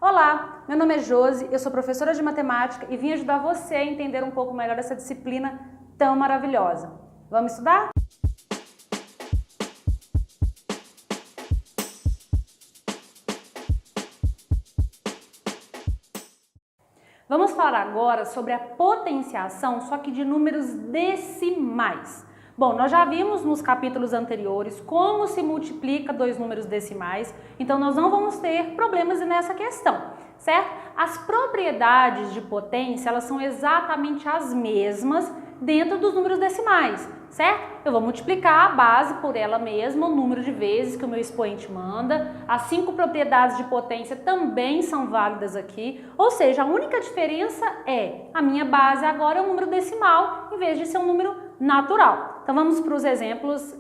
Olá, meu nome é Josi, eu sou professora de matemática e vim ajudar você a entender um pouco melhor essa disciplina tão maravilhosa. Vamos estudar? Vamos falar agora sobre a potenciação, só que de números decimais. Bom, nós já vimos nos capítulos anteriores como se multiplica dois números decimais, então nós não vamos ter problemas nessa questão, certo? As propriedades de potência, elas são exatamente as mesmas dentro dos números decimais, certo? Eu vou multiplicar a base por ela mesma, o número de vezes que o meu expoente manda. As 5 propriedades de potência também são válidas aqui, ou seja, a única diferença é a minha base agora é um número decimal em vez de ser um número natural. Então vamos para os exemplos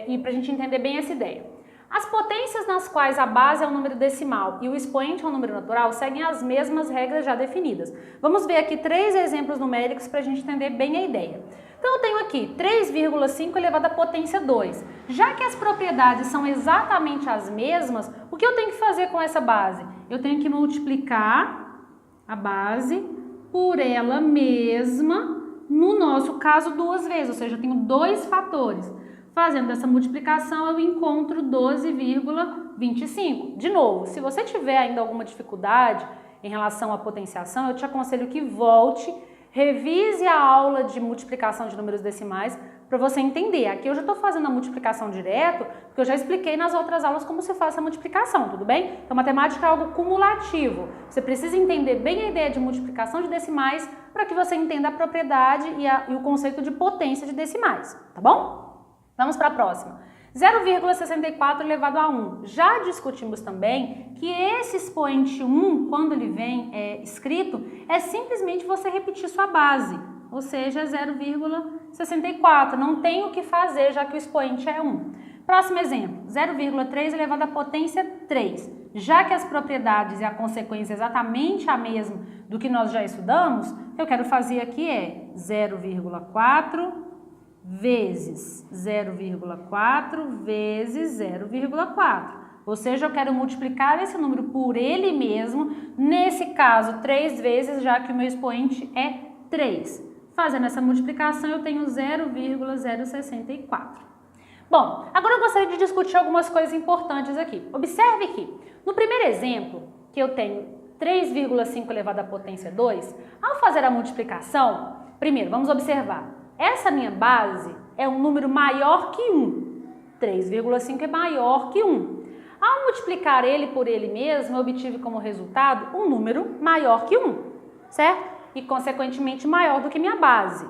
e para a gente entender bem essa ideia. As potências nas quais a base é um número decimal e o expoente é um número natural seguem as mesmas regras já definidas. Vamos ver aqui 3 exemplos numéricos para a gente entender bem a ideia. Então eu tenho aqui 3,5 elevado à potência 2. Já que as propriedades são exatamente as mesmas, o que eu tenho que fazer com essa base? Eu tenho que multiplicar a base por ela mesma, no nosso caso 2 vezes, ou seja, eu tenho 2 fatores. Fazendo essa multiplicação, eu encontro 12,25. De novo, se você tiver ainda alguma dificuldade em relação à potenciação, eu te aconselho que volte, revise a aula de multiplicação de números decimais para você entender. Aqui eu já estou fazendo a multiplicação direto, porque eu já expliquei nas outras aulas como se faz essa multiplicação, tudo bem? Então, matemática é algo cumulativo. Você precisa entender bem a ideia de multiplicação de decimais para que você entenda a propriedade e o conceito de potência de decimais, tá bom? Vamos para a próxima. 0,64 elevado a 1. Já discutimos também que esse expoente 1, quando ele vem escrito, é simplesmente você repetir sua base, ou seja, 0,64. Não tem o que fazer, já que o expoente é 1. Próximo exemplo, 0,3 elevado à potência 3. Já que as propriedades e a consequência é exatamente a mesma do que nós já estudamos, o que eu quero fazer aqui é 0,4 vezes 0,4 vezes 0,4. Ou seja, eu quero multiplicar esse número por ele mesmo, nesse caso 3 vezes, já que o meu expoente é 3. Fazendo essa multiplicação, eu tenho 0,064. Bom, agora eu gostaria de discutir algumas coisas importantes aqui. Observe que, no primeiro exemplo, que eu tenho 3,5 elevado à potência 2, ao fazer a multiplicação, primeiro, vamos observar. Essa minha base é um número maior que 1. 3,5 é maior que 1. Ao multiplicar ele por ele mesmo, eu obtive como resultado um número maior que 1, certo? E, consequentemente, maior do que minha base.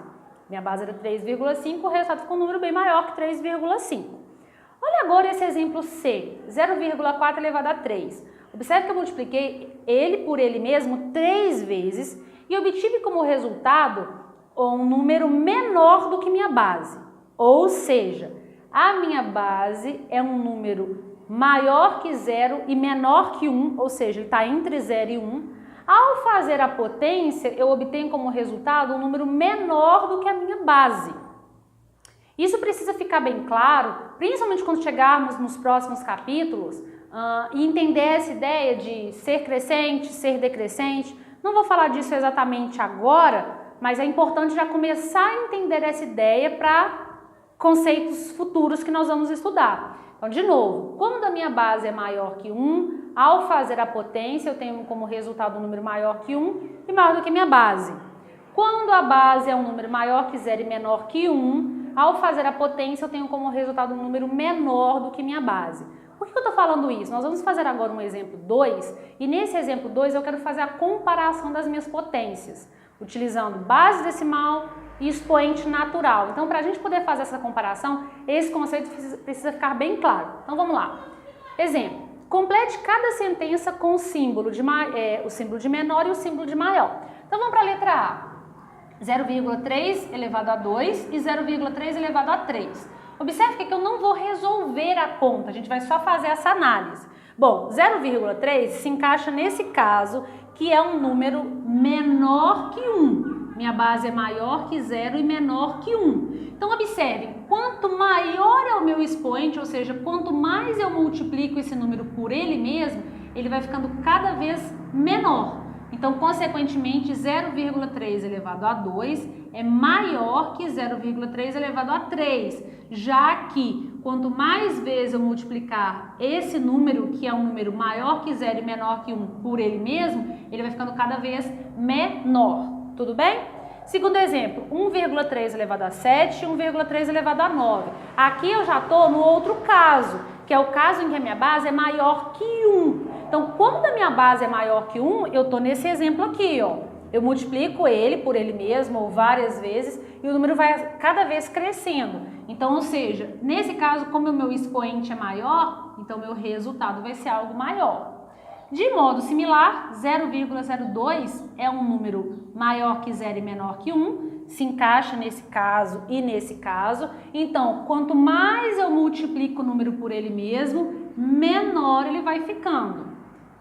Minha base era 3,5, o resultado ficou um número bem maior que 3,5. Olha agora esse exemplo C, 0,4 elevado a 3. Observe que eu multipliquei ele por ele mesmo 3 vezes e obtive como resultado um número menor do que minha base. Ou seja, a minha base é um número maior que 0 e menor que 1, ou seja, ele está entre 0 e 1. Ao fazer a potência, eu obtenho como resultado um número menor do que a minha base. Isso precisa ficar bem claro, principalmente quando chegarmos nos próximos capítulos, e entender essa ideia de ser crescente, ser decrescente. Não vou falar disso exatamente agora, mas é importante já começar a entender essa ideia para conceitos futuros que nós vamos estudar. Então, de novo, quando a minha base é maior que 1, ao fazer a potência, eu tenho como resultado um número maior que 1 e maior do que minha base. Quando a base é um número maior que 0 e menor que 1, ao fazer a potência, eu tenho como resultado um número menor do que minha base. Por que eu estou falando isso? Nós vamos fazer agora um exemplo 2, e nesse exemplo 2 eu quero fazer a comparação das minhas potências, utilizando base decimal e expoente natural. Então, para a gente poder fazer essa comparação, esse conceito precisa ficar bem claro. Então, vamos lá. Exemplo, complete cada sentença com o símbolo de menor e o símbolo de maior. Então, vamos para a letra A. 0,3 elevado a 2 e 0,3 elevado a 3. Observe que eu não vou resolver a conta, a gente vai só fazer essa análise. Bom, 0,3 se encaixa nesse caso, que é um número menor que 1. Minha base é maior que 0 e menor que 1. Então, observem, quanto maior é o meu expoente, ou seja, quanto mais eu multiplico esse número por ele mesmo, ele vai ficando cada vez menor. Então, consequentemente, 0,3 elevado a 2 é maior que 0,3 elevado a 3, já que quanto mais vezes eu multiplicar esse número, que é um número maior que 0 e menor que 1 por ele mesmo, ele vai ficando cada vez menor. Tudo bem? Segundo exemplo, 1,3 elevado a 7 e 1,3 elevado a 9. Aqui eu já estou no outro caso, que é o caso em que a minha base é maior que 1. Então, quando a minha base é maior que 1, eu estou nesse exemplo aqui, ó. Eu multiplico ele por ele mesmo ou várias vezes e o número vai cada vez crescendo. Então, ou seja, nesse caso, como o meu expoente é maior, então meu resultado vai ser algo maior. De modo similar, 0,02 é um número maior que 0 e menor que 1, se encaixa nesse caso e nesse caso. Então, quanto mais eu multiplico o número por ele mesmo, menor ele vai ficando.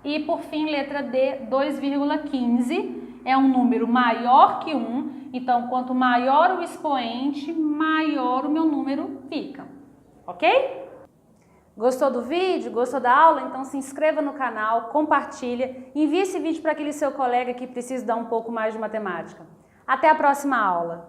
E por fim, letra D, 2,15 é um número maior que 1, então quanto maior o expoente, maior o meu número fica, ok? Gostou do vídeo? Gostou da aula? Então se inscreva no canal, compartilha, envie esse vídeo para aquele seu colega que precisa dar um pouco mais de matemática. Até a próxima aula!